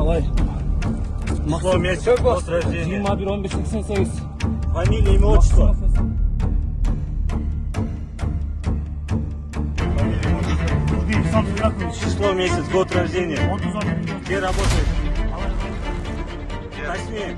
Николай. Число, месяц, год рождения. 21-15-88. Фамилия, имя, отчество. Число, месяц, год рождения. Где работаете? Точнее.